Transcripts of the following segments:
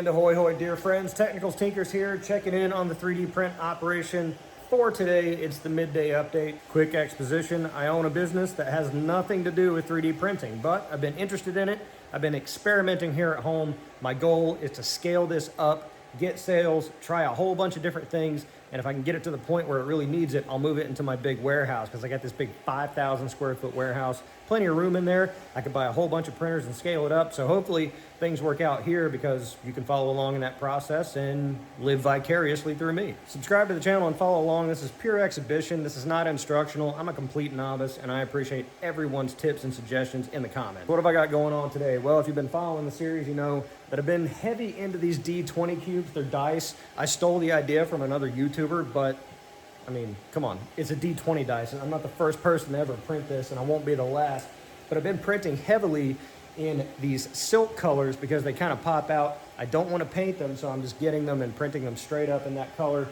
And ahoy hoy dear friends, Technicals Tinkers here, checking in on the 3D print operation for today. It's the midday update. Quick exposition, I own a business that has nothing to do with 3D printing, but I've been interested in it. I've been experimenting here at home. My goal is to scale this up, get sales, try a whole bunch of different things, and if I can get it to the point where it really needs it, I'll move it into my big warehouse, because I got this big 5,000 square foot warehouse, plenty of room in there. I could buy a whole bunch of printers and scale it up, so hopefully things work out here, because you can follow along in that process and live vicariously through me. Subscribe to the channel and follow along. This is pure exhibition. This is not instructional. I'm a complete novice, and I appreciate everyone's tips and suggestions in the comments. What have I got going on today? Well, if you've been following the series, you know that I've been heavy into these D20 cubes. They're dice. I stole the idea from another YouTuber, but I mean, come on, it's a D20 dice. I'm not the first person to ever print this, and I won't be the last, but I've been printing heavily in these silk colors because they kind of pop out. I don't want to paint them, so I'm just getting them and printing them straight up in that color.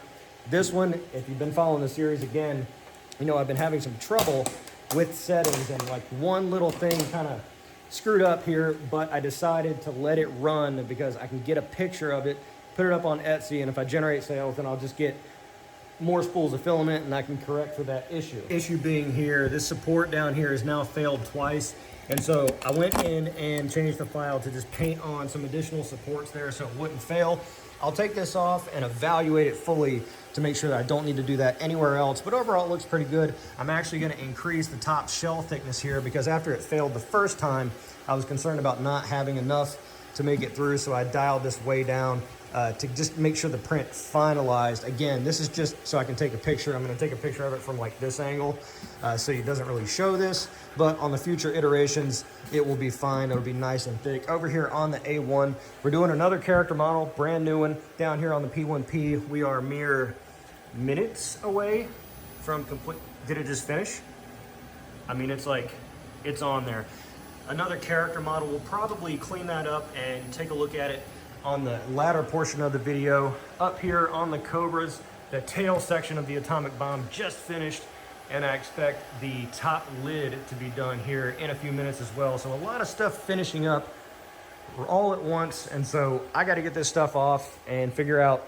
This one, if you've been following the series again, you know I've been having some trouble with settings, and like one little thing kind of screwed up here, but I decided to let it run because I can get a picture of it, put it up on Etsy, and if I generate sales, then I'll just get more spools of filament and I can correct for that issue. Issue being here, this support down here has now failed twice. And so I went in and changed the file to just paint on some additional supports there so it wouldn't fail. I'll take this off and evaluate it fully to make sure that I don't need to do that anywhere else. But overall it looks pretty good. I'm actually gonna increase the top shell thickness here because after it failed the first time, I was concerned about not having enough to make it through. So I dialed this way down to just make sure the print finalized. Again, this is just so I can take a picture. I'm gonna take a picture of it from like this angle so it doesn't really show this, but on the future iterations, it will be fine. It'll be nice and thick. Over here on the A1, we're doing another character model, brand new one. Down here on the P1P, we are mere minutes away from complete. Did it just finish? I mean, it's like, it's on there. Another character model, we'll probably clean that up and take a look at it on the latter portion of the video. Up here on the Cobras, the tail section of the atomic bomb just finished, and I expect the top lid to be done here in a few minutes as well. So a lot of stuff finishing up all at once, and so I got to get this stuff off and figure out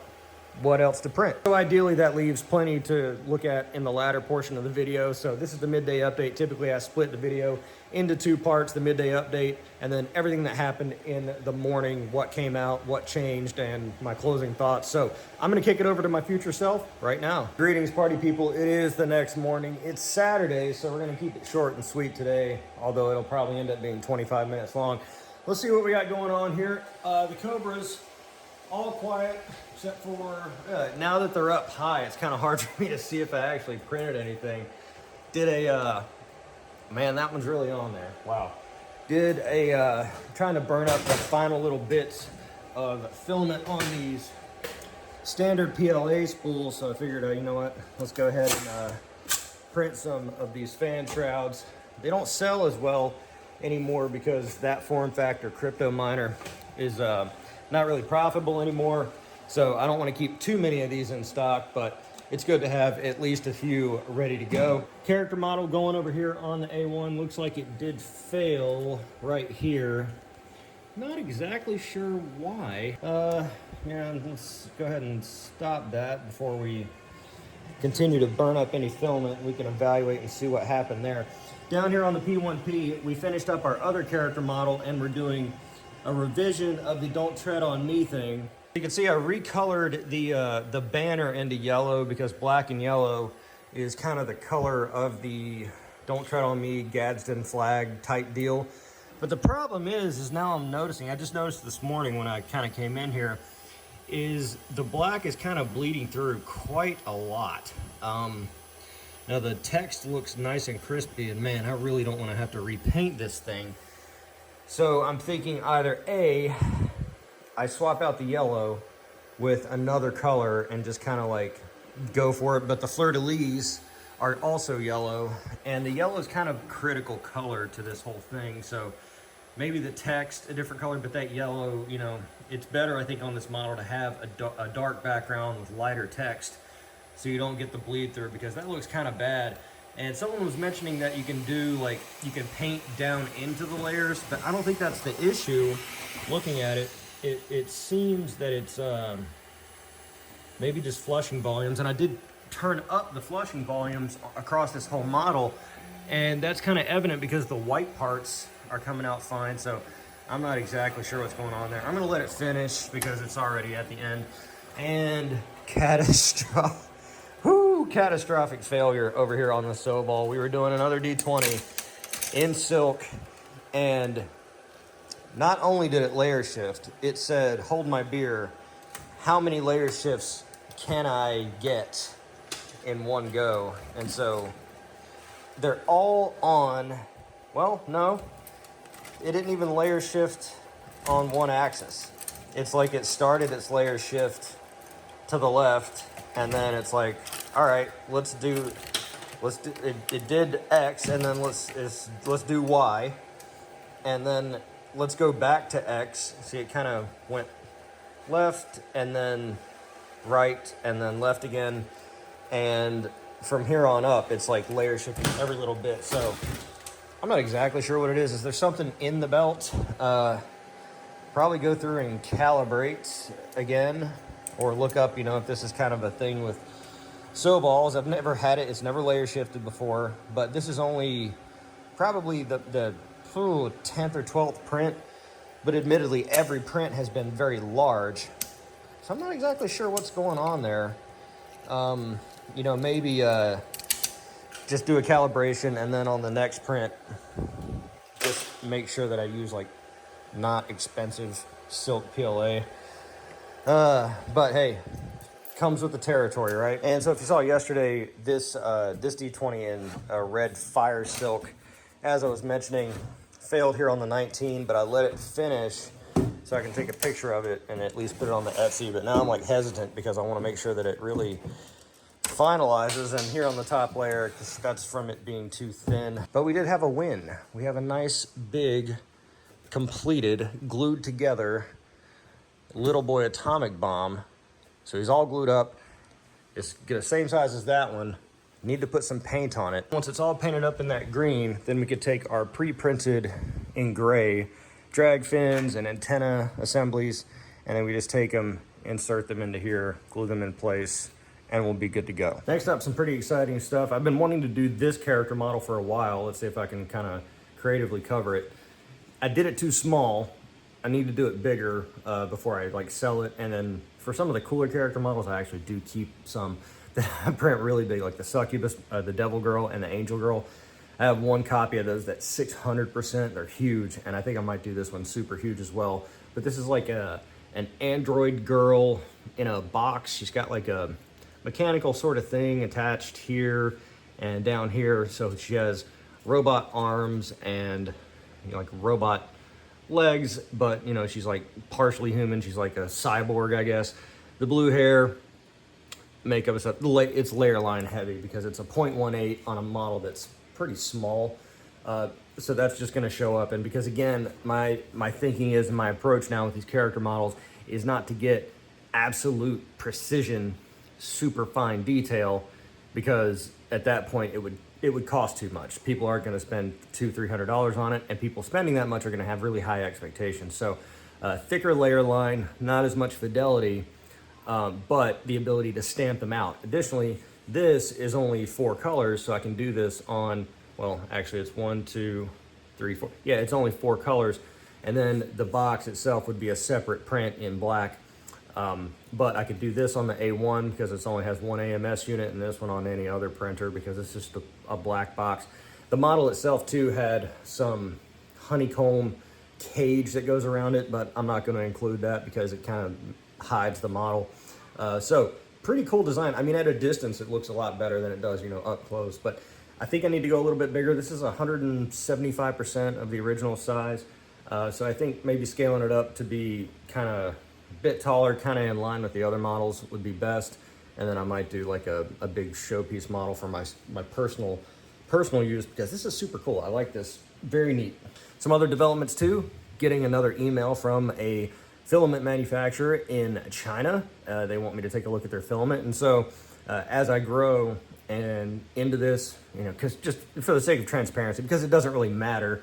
what else to print. So ideally that leaves plenty to look at in the latter portion of the video. So this is the midday update. Typically I split the video into two parts, the midday update and then everything that happened in the morning, what came out, what changed, and my closing thoughts. So I'm gonna kick it over to my future self right now. Greetings party people, it is the next morning. It's Saturday, so we're gonna keep it short and sweet today, although it'll probably end up being 25 minutes long. Let's see what we got going on here. The Cobras, all quiet, except for now that they're up high, it's kind of hard for me to see if I actually printed anything. Did a, man, that one's really on there. Wow. Did a, trying to burn up the final little bits of filament on these standard PLA spools. So I figured, you know what, let's go ahead and print some of these fan shrouds. They don't sell as well anymore because that form factor crypto miner is not really profitable anymore. So I don't want to keep too many of these in stock, but it's good to have at least a few ready to go. Character model going over here on the A1. Looks like it did fail right here. Not exactly sure why. Yeah, let's go ahead and stop that before we continue to burn up any filament. We can evaluate and see what happened there. Down here on the P1P, we finished up our other character model and we're doing a revision of the Don't Tread on Me thing. You can see I recolored the banner into yellow because black and yellow is kind of the color of the Don't Tread on Me Gadsden flag type deal. But the problem is now I'm noticing, I just noticed this morning when I kind of came in here, is the black is kind of bleeding through quite a lot. Now the text looks nice and crispy, and man, I really don't want to have to repaint this thing. So I'm thinking either A, I swap out the yellow with another color and just kind of like go for it. But the fleur-de-lis are also yellow, and the yellow is kind of critical color to this whole thing. So maybe the text a different color, but that yellow, you know, it's better I think on this model to have a dark background with lighter text so you don't get the bleed through, because that looks kind of bad. And someone was mentioning that you can do, like, you can paint down into the layers, but I don't think that's the issue looking at it. it seems that it's maybe just flushing volumes, and I did turn up the flushing volumes across this whole model, and that's kind of evident because the white parts are coming out fine. So I'm not exactly sure what's going on there. I'm gonna let it finish because it's already at the end. And catastrophic failure over here on the Sobol. We were doing another D20 in silk, and not only did it layer shift, it said, hold my beer, how many layer shifts can I get in one go? And so they're all on, well, no, it didn't even layer shift on one axis. It's like it started its layer shift to the left, and then it's like, all right, let's do it did X, and then let's do Y, and then let's go back to X. See, it kind of went left and then right and then left again, and from here on up it's like layer shifting every little bit. So I'm not exactly sure what it is. Is there something in the belt? Probably go through and calibrate again, or look up, if this is kind of a thing with Sobols. I've never had it. It's never layer shifted before, but this is only probably the 10th or 12th print, but admittedly every print has been very large. So I'm not exactly sure what's going on there. Maybe just do a calibration, and then on the next print, just make sure that I use like not expensive silk PLA. But hey, comes with the territory, right? And so if you saw yesterday, this D20 in red fire silk, as I was mentioning, failed here on the 19, but I let it finish so I can take a picture of it and at least put it on the Etsy. But now I'm like hesitant because I want to make sure that it really finalizes. And here on the top layer, because that's from it being too thin. But we did have a win. We have a nice big completed, glued together little boy atomic bomb. So he's all glued up. It's the same size as that one. Need to put some paint on it. Once it's all painted up in that green, then we could take our pre-printed in gray drag fins and antenna assemblies, and then we just take them, insert them into here, glue them in place, and we'll be good to go. Next up, some pretty exciting stuff. I've been wanting to do this character model for a while. Let's see if I can kind of creatively cover it. I did it too small. I need to do it bigger before I like sell it. And then for some of the cooler character models, I actually do keep some that I print really big, like the Succubus, the Devil Girl, and the Angel Girl. I have one copy of those that's 600%. They're huge, and I think I might do this one super huge as well. But this is like an android girl in a box. She's got like a mechanical sort of thing attached here and down here. So she has robot arms and like robot legs, but she's like partially human. She's like a cyborg, I guess. The blue hair, makeup and stuff. It's layer line heavy because it's a 0.18 on a model that's pretty small. So that's just going to show up. And because again, my thinking is, and my approach now with these character models is not to get absolute precision, super fine detail, because at that point it would cost too much. People aren't going to spend $200-300 on it, and people spending that much are going to have really high expectations. So thicker layer line, not as much fidelity, but the ability to stamp them out. Additionally, this is only 4 colors, so I can do this on, well, actually it's 1, 2, 3, 4. Yeah, it's only 4 colors. And then the box itself would be a separate print in black. But I could do this on the A1 because it only has one AMS unit, and this one on any other printer because it's just a black box. The model itself too had some honeycomb cage that goes around it, but I'm not going to include that because it kind of hides the model. So pretty cool design. I mean, at a distance, it looks a lot better than it does, up close, but I think I need to go a little bit bigger. This is 175% of the original size. So I think maybe scaling it up to be kind of a bit taller, kind of in line with the other models would be best. And then I might do like a big showpiece model for my personal use, because this is super cool. I like this, very neat. Some other developments too, getting another email from a filament manufacturer in China. They want me to take a look at their filament. And so as I grow and into this, because just for the sake of transparency, because it doesn't really matter,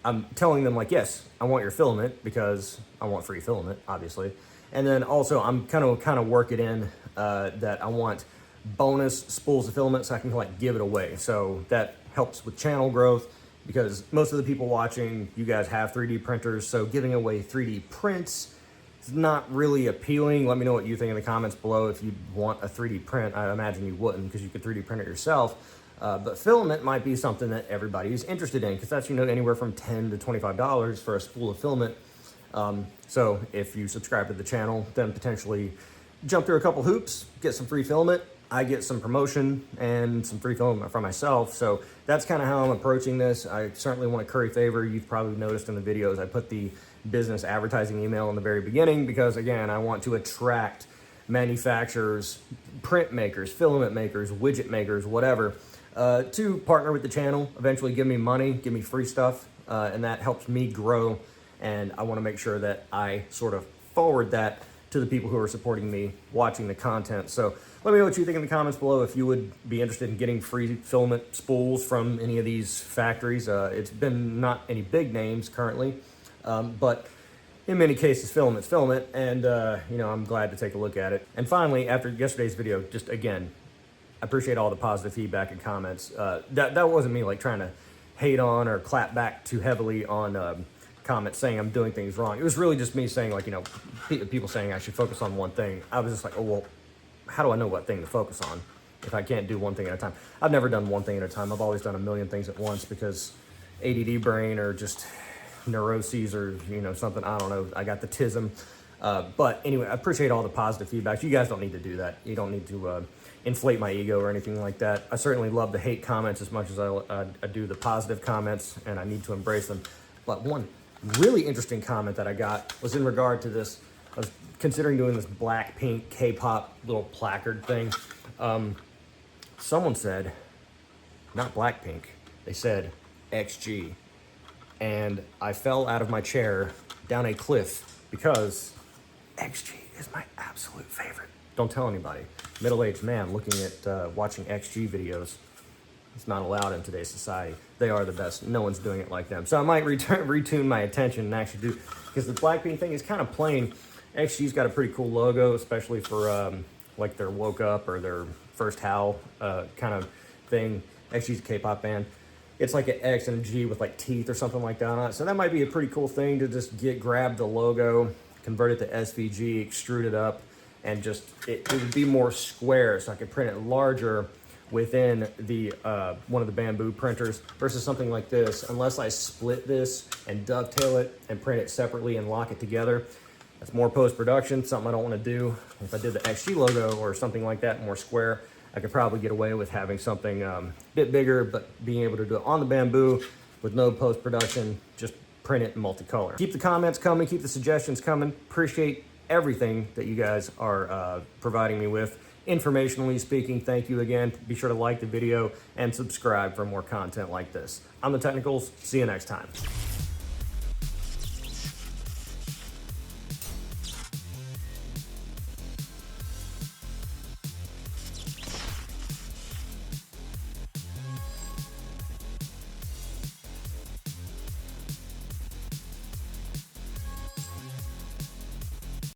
I'm telling them like, yes, I want your filament because I want free filament, obviously. And then also I'm kind of work it in that I want bonus spools of filament so I can like give it away. So that helps with channel growth because most of the people watching, you guys have 3D printers. So giving away 3D prints is not really appealing. Let me know what you think in the comments below. If you want a 3D print, I imagine you wouldn't because you could 3D print it yourself. But filament might be something that everybody is interested in because that's, anywhere from $10 to $25 for a spool of filament. So if you subscribe to the channel, then potentially jump through a couple hoops, get some free filament. I get some promotion and some free filament for myself. So that's kind of how I'm approaching this. I certainly want to curry favor. You've probably noticed in the videos, I put the business advertising email in the very beginning because again, I want to attract manufacturers, print makers, filament makers, widget makers, whatever, to partner with the channel, eventually give me money, give me free stuff, and that helps me grow. And I want to make sure that I sort of forward that to the people who are supporting me watching the content. So let me know what you think in the comments below if you would be interested in getting free filament spools from any of these factories. It's been not any big names currently, but in many cases, filament's filament, and I'm glad to take a look at it. And finally, after yesterday's video, just again, I appreciate all the positive feedback and comments. That wasn't me like trying to hate on or clap back too heavily on comments saying I'm doing things wrong. It was really just me saying like, people saying I should focus on one thing. I was just like, oh, well, how do I know what thing to focus on if I can't do one thing at a time? I've never done one thing at a time. I've always done a million things at once because ADD brain or just neuroses or, something, I don't know. I got the tism. But anyway, I appreciate all the positive feedback. You guys don't need to do that. You don't need to inflate my ego or anything like that. I certainly love the hate comments as much as I do the positive comments, and I need to embrace them. But one really interesting comment that I got was in regard to this. I was considering doing this Blackpink K-pop little placard thing. Someone said, not Blackpink, they said XG. And I fell out of my chair down a cliff because XG is my absolute favorite. Don't tell anybody. Middle-aged man looking at watching XG videos. It's not allowed in today's society. They are the best. No one's doing it like them. So I might retune my attention and actually do, because the Blackpink thing is kind of plain. XG's got a pretty cool logo, especially for like their Woke Up or their First Howl kind of thing. XG's a K-pop band. It's like an X and a G with like teeth or something like that on it. So that might be a pretty cool thing to just grab the logo, convert it to SVG, extrude it up, and just, it would be more square so I could print it larger within the one of the bamboo printers versus something like this. Unless I split this and dovetail it and print it separately and lock it together, that's more post-production, something I don't want to do. If I did the XG logo or something like that, more square, I could probably get away with having something a bit bigger, but being able to do it on the bamboo with no post-production, just print it in multicolor. Keep the comments coming, keep the suggestions coming. Appreciate everything that you guys are providing me with. Informationally speaking, thank you again. Be sure to like the video and subscribe for more content like this. I'm the Technicals. See you next time.